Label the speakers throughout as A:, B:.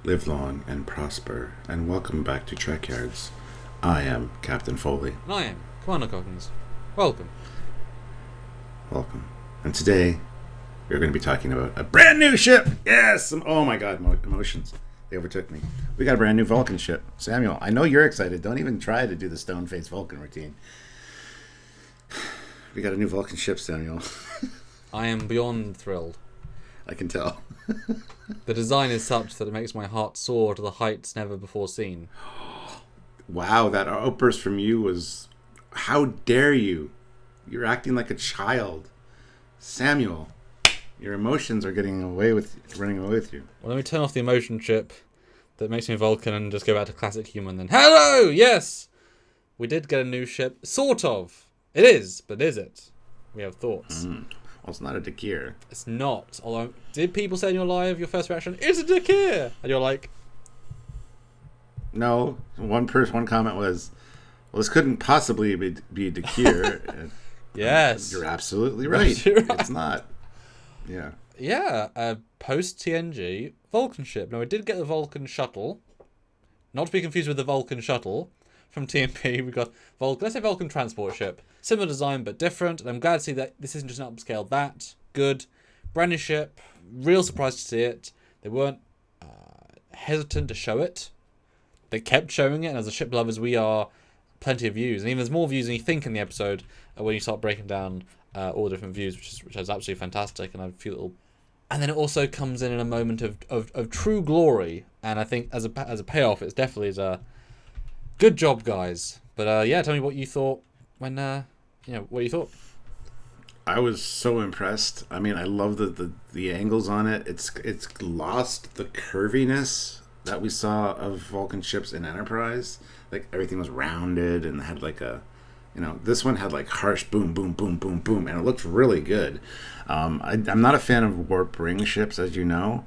A: Live long and prosper, and welcome back to Trekyards. I am Captain Foley.
B: And I am Commander Coggins. Welcome.
A: Welcome. And today, we're going to be talking about a brand new ship! Yes! Oh my god, emotions. They overtook me. We got a brand new Vulcan ship. Samuel, I know you're excited. Don't even try to do the stone-faced Vulcan routine. We got a new Vulcan ship, Samuel.
B: I am beyond thrilled.
A: I can tell.
B: The design is such that it makes my heart soar to the heights never before seen.
A: Wow, that outburst from you was... How dare you? You're acting like a child. Samuel, your emotions are running away with you.
B: Well, let me turn off the emotion chip that makes me Vulcan and just go back to classic human then. Hello! Yes! We did get a new ship. Sort of. It is, but is it? We have thoughts.
A: Well, it's not a Trekyard.
B: It's not. Although, did people say in your live, your first reaction, it's a Trekyard? And you're like...
A: No. One comment was, well, this couldn't possibly be Trekyard.
B: Yes.
A: You're absolutely right.
B: You're right.
A: It's not. Yeah.
B: Yeah, post TNG Vulcan ship. Now we did get the Vulcan shuttle, not to be confused with the Vulcan shuttle from TNP. We got Vulcan, let's say Vulcan transport ship, similar design but different. And I'm glad to see that this isn't just an upscale. That good, brand new ship. Real surprised to see it. They weren't hesitant to show it. They kept showing it, and as a ship lovers, we are plenty of views, and even there's more views than you think in the episode when you start breaking down all the different views, which is absolutely fantastic. And I feel, and then it also comes in a moment of true glory, and I think as a payoff, it's definitely a good job, guys. But yeah, tell me what you thought when what you thought.
A: I was so impressed. I mean, I love the angles on it. It's lost the curviness that we saw of Vulcan ships in Enterprise. Like, everything was rounded and had like a, this one had like harsh boom, boom, boom, boom, boom, and it looked really good. I'm not a fan of warp ring ships, as you know.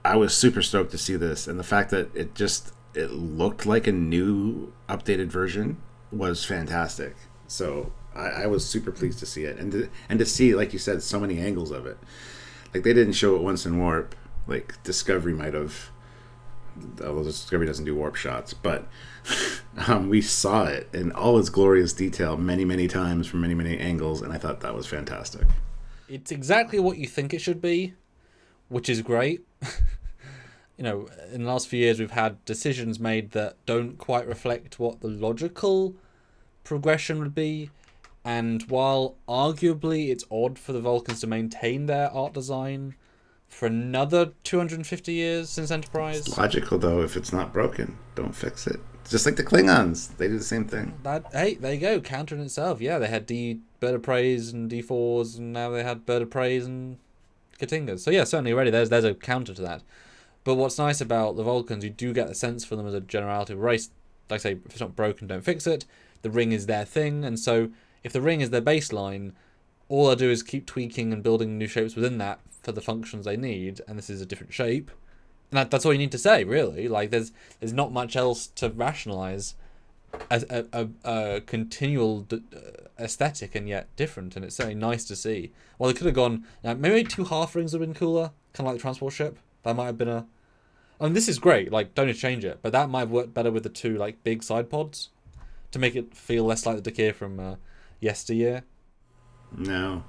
A: I was super stoked to see this, and the fact that it looked like a new updated version was fantastic. So I was super pleased to see it, and to see, like you said, so many angles of it. Like, they didn't show it once in warp. Like, Discovery might have, although Discovery doesn't do warp shots, but we saw it in all its glorious detail many, many times from many, many angles, and I thought that was fantastic.
B: It's exactly what you think it should be, which is great. In the last few years, we've had decisions made that don't quite reflect what the logical progression would be. And while arguably it's odd for the Vulcans to maintain their art design for another 250 years since Enterprise.
A: It's logical, though. If it's not broken, don't fix it. It's just like the Klingons. They do the same thing.
B: Hey, there you go. Counter in itself. Yeah, they had Bird of Preys and D4s, and now they had Bird of Preys and Katingas. So yeah, certainly already there's a counter to that. But what's nice about the Vulcans, you do get a sense for them as a generality of race. Like I say, if it's not broken, don't fix it. The ring is their thing, and so if the ring is their baseline, all I do is keep tweaking and building new shapes within that for the functions they need, and this is a different shape. And that's all you need to say, really. Like, there's not much else to rationalize as a continual aesthetic, and yet different, and it's certainly nice to see. Well, they could have gone, maybe 2 half rings would have been cooler, kind of like the transport ship. That might have been I mean, this is great, like, don't change it, but that might have worked better with the 2, like, big side pods to make it feel less like the Trekyard from yesteryear.
A: No.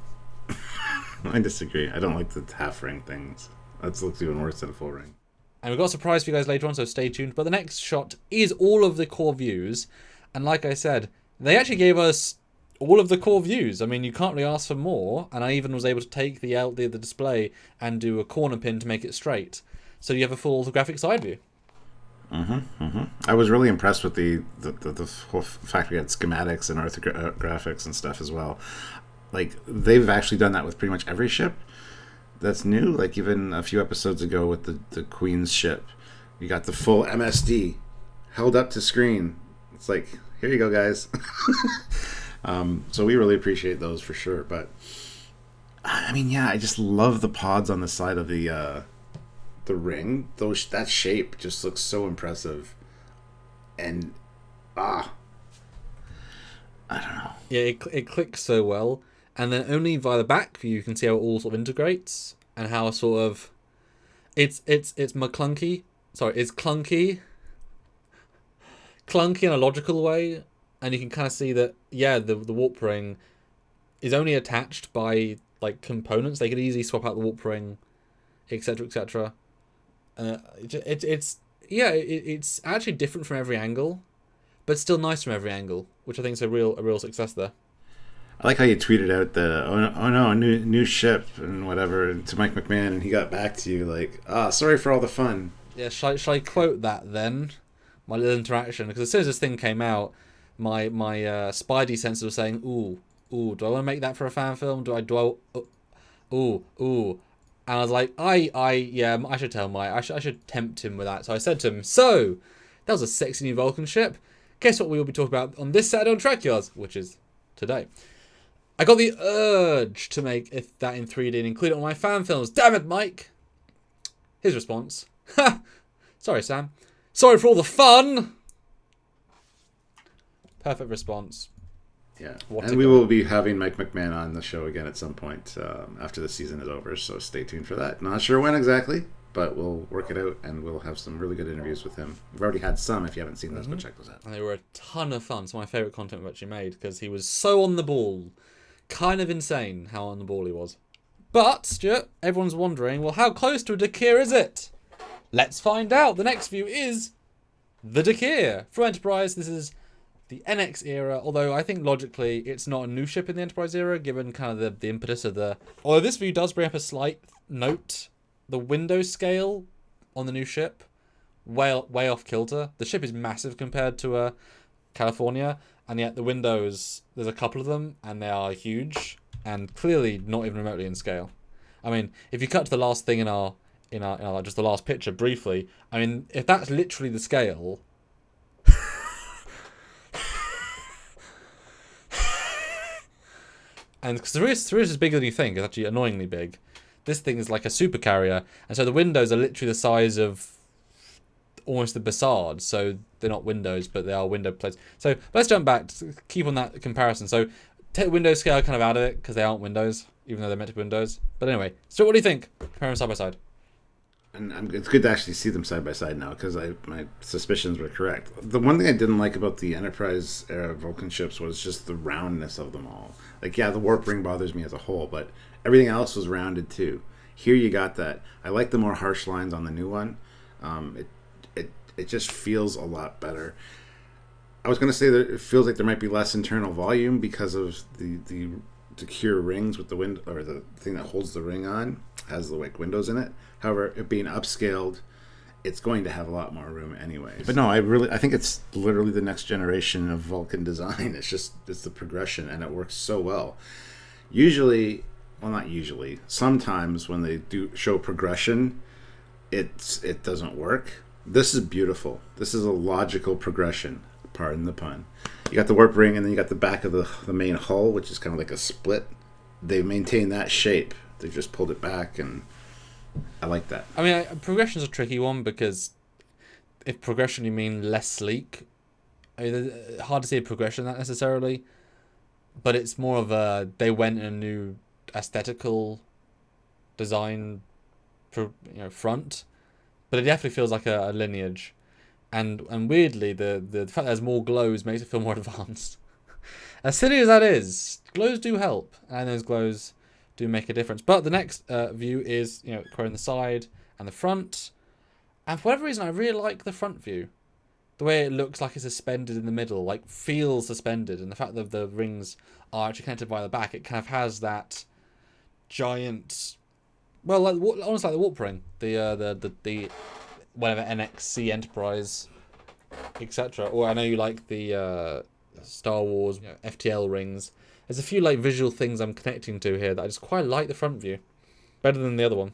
A: I disagree. I don't like the half ring things. That looks even worse than a full ring.
B: And we've got a surprise for you guys later on, so stay tuned. But the next shot is all of the core views. And like I said, they actually gave us all of the core views. I mean, you can't really ask for more. And I even was able to take the display and do a corner pin to make it straight. So you have a full orthographic side view.
A: I was really impressed with the whole fact we had schematics and orthographics and stuff as well. Like, they've actually done that with pretty much every ship that's new. Like, even a few episodes ago with the Queen's ship, you got the full MSD held up to screen. It's like, here you go, guys. So we really appreciate those for sure. But I mean, yeah, I just love the pods on the side of the ring. That shape just looks so impressive, and I don't know.
B: Yeah, it clicks so well. And then only via the back view you can see how it all sort of integrates and how sort of it's McClunky is clunky. Clunky in a logical way, and you can kind of see that, yeah, the warp ring is only attached by like components. They could easily swap out the warp ring, etc., etc. It's actually different from every angle, but still nice from every angle, which I think is a real success there.
A: I like how you tweeted out the oh no, a new ship and whatever to Mike McMahon, and he got back to you like, sorry for all the fun.
B: Yeah, shall I quote that then? My little interaction, because as soon as this thing came out, my spidey sense was saying, ooh, do I want to make that for a fan film? Ooh. And I was like, I should tell Mike. I should tempt him with that. So I said to him, so, that was a sexy new Vulcan ship. Guess what we will be talking about on this Saturday on Trekyards, which is today. I got the urge to make that in 3D and include it on my fan films. Damn it, Mike! His response, ha! Sorry, Sam. Sorry for all the fun! Perfect response.
A: Yeah, and we will be having Mike McMahon on the show again at some point after the season is over, so stay tuned for that. Not sure when exactly, but we'll work it out, and we'll have some really good interviews with him. We've already had some. If you haven't seen those, go check those out.
B: And they were a ton of fun. Some of my favourite content we've actually made, because he was so on the ball. Kind of insane how on the ball he was. But, Stuart, everyone's wondering, well, how close to a Trekyard is it? Let's find out. The next view is the Trekyard. For Enterprise, this is the NX era, although I think logically it's not a new ship in the Enterprise era, given kind of the impetus of the... Although this view does bring up a slight note. The window scale on the new ship, way off kilter. The ship is massive compared to California, and yet the windows, there's a couple of them, and they are huge, and clearly not even remotely in scale. I mean, if you cut to the last thing in our just the last picture briefly, I mean, if that's literally the scale... And because Therese is bigger than you think, it's actually annoyingly big. This thing is like a super carrier, and so the windows are literally the size of almost the Bassard. So they're not windows, but they are window plates. So let's jump back to keep on that comparison. So take the window scale kind of out of it, because they aren't windows, even though they're meant to be windows. But anyway, so what do you think? Compare them side by side.
A: And it's good to actually see them side by side now, because my suspicions were correct. The one thing I didn't like about the Enterprise era Vulcan ships was just the roundness of them all. Like, yeah, the warp ring bothers me as a whole, but everything else was rounded too. Here you got that. I like the more harsh lines on the new one. It just feels a lot better. I was going to say that it feels like there might be less internal volume because of the secure rings with the wind, or the thing that holds the ring on has the like windows in it. However, it being upscaled, it's going to have a lot more room anyways. But no, I think it's literally the next generation of Vulcan design. It's the progression, and it works so well. Sometimes when they do show progression, it doesn't work. This is beautiful. This is a logical progression, pardon the pun. You got the warp ring, and then you got the back of the main hull, which is kind of like a split. They've maintained that shape. They've just pulled it back, and I like that.
B: I mean, progression's a tricky one, because if progression you mean less sleek, I mean, hard to see a progression that necessarily, but it's more of they went in a new aesthetical design front, but it definitely feels like a lineage. And weirdly, the fact there's more glows makes it feel more advanced. As silly as that is, glows do help, and those glows do make a difference. But the next view is, querying the side and the front. And for whatever reason, I really like the front view. The way it looks like it's suspended in the middle, like feels suspended. And the fact that the rings are actually connected by the back, it kind of has that giant... Well, almost like the warp ring. The whatever, NXC Enterprise, etc. Or I know you like the Star Wars FTL rings. There's a few like visual things I'm connecting to here that I just quite like the front view. Better than the other one.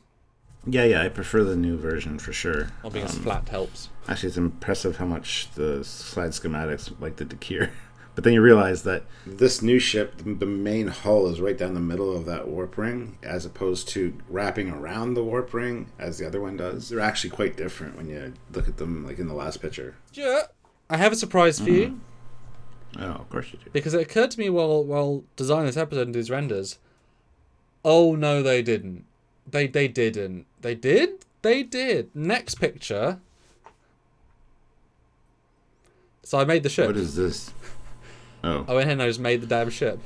A: Yeah, I prefer the new version for sure.
B: Not being as flat helps.
A: Actually, it's impressive how much the slide schematics like the Trekyard. But then you realize that this new ship, the main hull is right down the middle of that warp ring, as opposed to wrapping around the warp ring as the other one does. They're actually quite different when you look at them, like in the last picture.
B: Yeah. I have a surprise for you.
A: Oh, of course you do.
B: Because it occurred to me while designing this episode and these renders. Oh no, they didn't. They didn't. They did? They did. Next picture, So I made the ship.
A: What is this? Oh.
B: I went in and I just made the damn ship.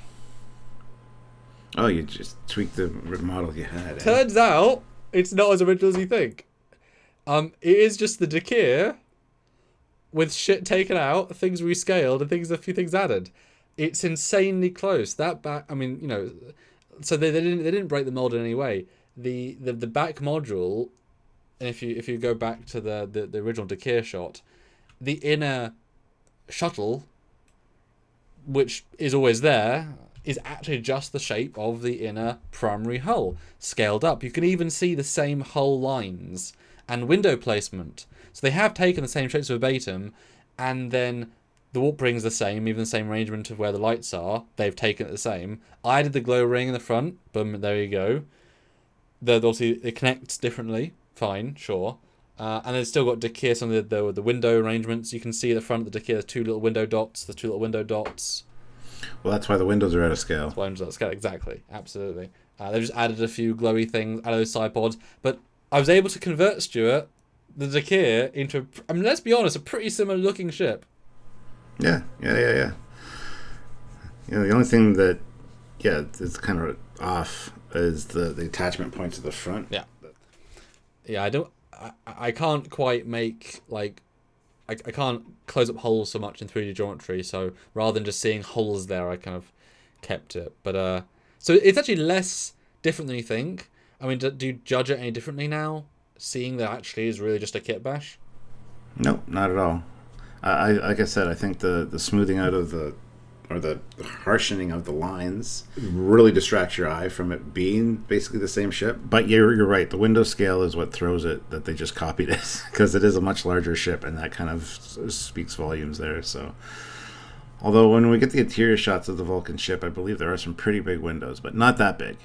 A: Oh, you just tweaked the model you had.
B: Turns out, it's not as original as you think. It is just the Trekyard with shit taken out, things rescaled, and a few things added. It's insanely close. That back, I mean, you know, so they didn't break the mold in any way. The back module, and if you go back to the original Trekyard shot, the inner shuttle, which is always there, is actually just the shape of the inner primary hull, scaled up. You can even see the same hull lines and window placement. So they have taken the same shapes verbatim, and then the warp ring's the same, even the same arrangement of where the lights are. They've taken it the same. I did the glow ring in the front. Boom, there you go. Obviously, it connects differently. Fine, sure. And it's still got Trekyard on the window arrangements. You can see at the front of the Trekyard, there's two little window dots.
A: Well, that's why the windows are out of scale.
B: That's why windows are out of scale, exactly. Absolutely. They've just added a few glowy things out of those side pods. But I was able to convert, Stuart, the Trekyard into, I mean, let's be honest, a pretty similar looking ship.
A: Yeah. You know, the only thing that, it's kind of off is the attachment points at the front.
B: Yeah, I can't quite make, like, I can't close up holes so much in 3D geometry, so rather than just seeing holes there, I kind of kept it. But, so it's actually less different than you think. I mean, do you judge it any differently now, seeing that actually is really just a kit bash?
A: No, not at all. Like I said, I think the smoothing out of the harshening of the lines really distracts your eye from it being basically the same ship. But you're right. The window scale is what throws it, that they just copied it, because it is a much larger ship, and that kind of speaks volumes there. So, although when we get the interior shots of the Vulcan ship, I believe there are some pretty big windows, but not that big.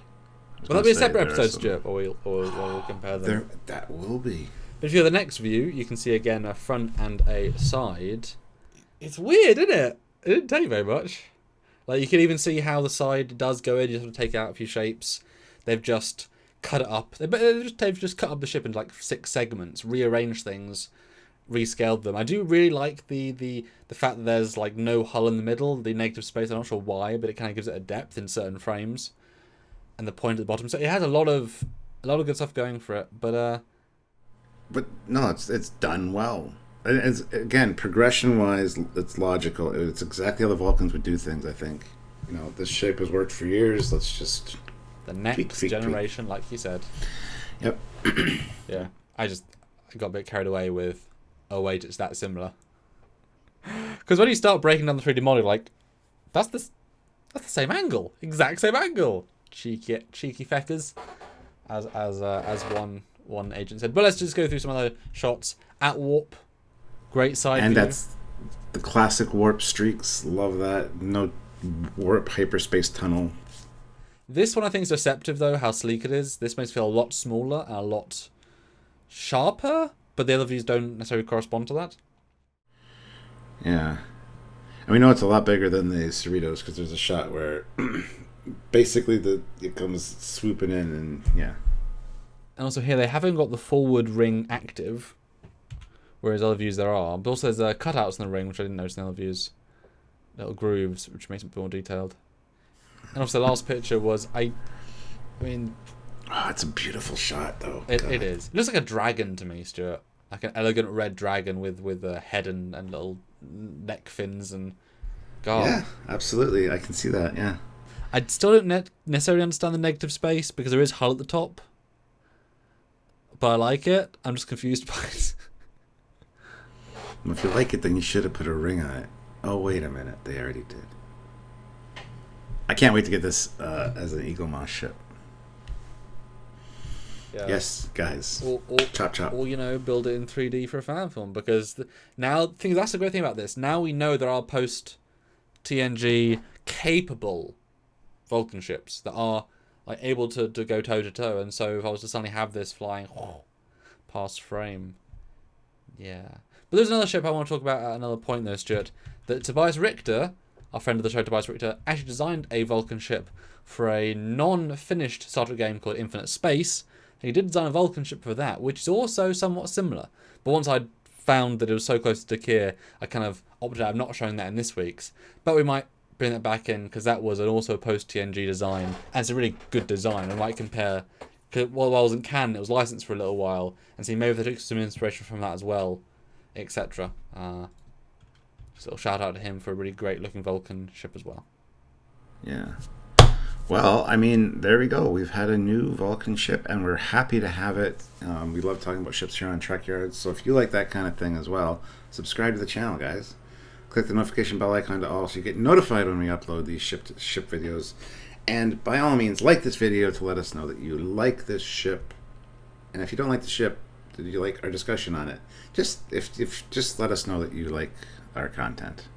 B: Will that be a separate episode, Stuart, or we'll compare them?
A: That will be.
B: But if you're the next view, you can see again a front and a side. It's weird, isn't it? It didn't take very much. Like, you can even see how the side does go in. You have to take out a few shapes. They've just cut it up. They've just cut up the ship into like 6 segments, rearranged things, rescaled them. I do really like the fact that there's like no hull in the middle, the negative space. I'm not sure why, but it kind of gives it a depth in certain frames, and the point at the bottom. So it has a lot of good stuff going for it.
A: But no, it's done well. It's, again, progression-wise, it's logical. It's exactly how the Vulcans would do things, I think. You know, this shape has worked for years. Let's just...
B: The next generation, like you said.
A: Yep.
B: Yeah. I got a bit carried away with, oh wait, it's that similar. Because when you start breaking down the 3D model, like, that's the same angle. Exact same angle. Cheeky feckers, as one agent said. But let's just go through some other shots. At warp, great side
A: and
B: view.
A: That's the classic warp streaks. Love that. No warp hyperspace tunnel.
B: This one I think is deceptive though, how sleek it is. This makes it feel a lot smaller and a lot sharper, but the other views don't necessarily correspond to that.
A: Yeah. And we know it's a lot bigger than the Cerritos, because there's a shot where basically it comes swooping in, and yeah.
B: And also here, they haven't got the forward ring active, whereas other views there are. But also there's cutouts in the ring, which I didn't notice in other views. Little grooves, which makes it a bit more detailed. And also the last picture was, I mean...
A: Oh, it's a beautiful shot, though.
B: It is. It looks like a dragon to me, Stuart. Like an elegant red dragon with a head and little neck fins and... God.
A: Yeah, absolutely. I can see that, yeah.
B: I still don't necessarily understand the negative space, because there is hull at the top. But I like it. I'm just confused by it.
A: Well, if you like it, then you should have put a ring on it. Oh, wait a minute. They already did. I can't wait to get this as an Eagle Moss ship. Yeah. Yes, guys. Chop, chop.
B: Or, build it in 3D for a fan film. Because that's the great thing about this. Now we know there are post-TNG capable Vulcan ships that are like able to go toe-to-toe. And so if I was to suddenly have this flying past frame... Yeah. But there's another ship I want to talk about at another point, though, Stuart. That Tobias Richter, our friend of the show, Tobias Richter, actually designed a Vulcan ship for a non-finished Star Trek game called Infinite Space. He did design a Vulcan ship for that, which is also somewhat similar. But once I'd found that it was so close to Trekyard, I kind of opted out of not showing that in this week's. But we might bring that back in because that was an also post-TNG design, and it's a really good design. I might compare, because while it wasn't canon, it was licensed for a little while, and see maybe they took some inspiration from that as well, etc. Just a little shout out to him for a really great looking Vulcan ship as well.
A: Yeah. Well, I mean, there we go. We've had a new Vulcan ship, and we're happy to have it. We love talking about ships here on Trekyards, so if you like that kind of thing as well, subscribe to the channel, guys. Click the notification bell icon to all so you get notified when we upload these ship videos. And by all means, like this video to let us know that you like this ship. And if you don't like the ship, did you like our discussion on it? Just let us know that you like our content.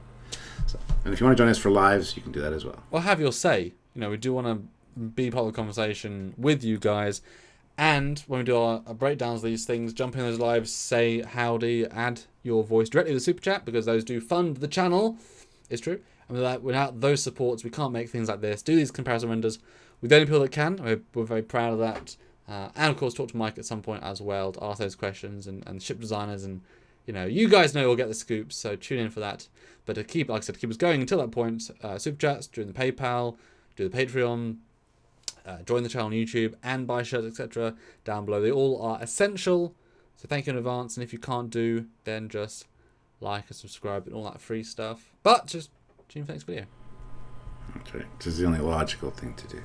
A: So, and if you want to join us for lives, you can do that as well.
B: Well, have your say. You know, we do want to be part of the conversation with you guys. And when we do our breakdowns of these things, jump in those lives, say howdy, add your voice directly to the super chat, because those do fund the channel. It's true. And without those supports, we can't make things like this, do these comparison renders with the only people that can. We're very proud of that. And of course, talk to Mike at some point as well to ask those questions, and ship designers, and you guys know we'll get the scoops, so tune in for that. But to keep, like I said, to keep us going until that point, super chats, join the PayPal, do the Patreon, join the channel on YouTube, and buy shirts, etc. down below. They all are essential, so thank you in advance. And if you can't do, then just like and subscribe and all that free stuff. But just tune in for the next video.
A: Okay, this is the only logical thing to do.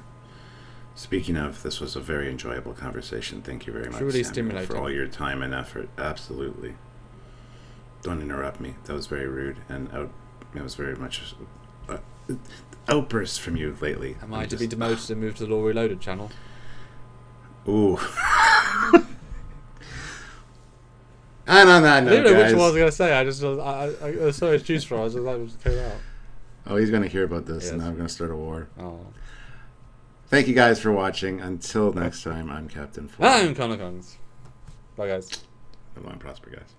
A: Speaking of, this was a very enjoyable conversation. Thank you very much,
B: Truly
A: Samuel,
B: stimulating.
A: for all your time and effort. Absolutely. Don't interrupt me. That was very rude, and it was very much outbursts from you lately.
B: Am I to be demoted and moved to the Law Reloaded channel?
A: Ooh. And on that note,
B: I didn't know
A: guys,
B: which one I was going to say. I was so juice for. I was just like, it came out.
A: Oh, he's going to hear about this,
B: Yes.
A: and now I'm going to start a war.
B: Oh.
A: Thank you guys for watching. Until next time, I'm Captain Foley.
B: I'm Connor Kongs. Bye, guys.
A: Live long and prosper, guys.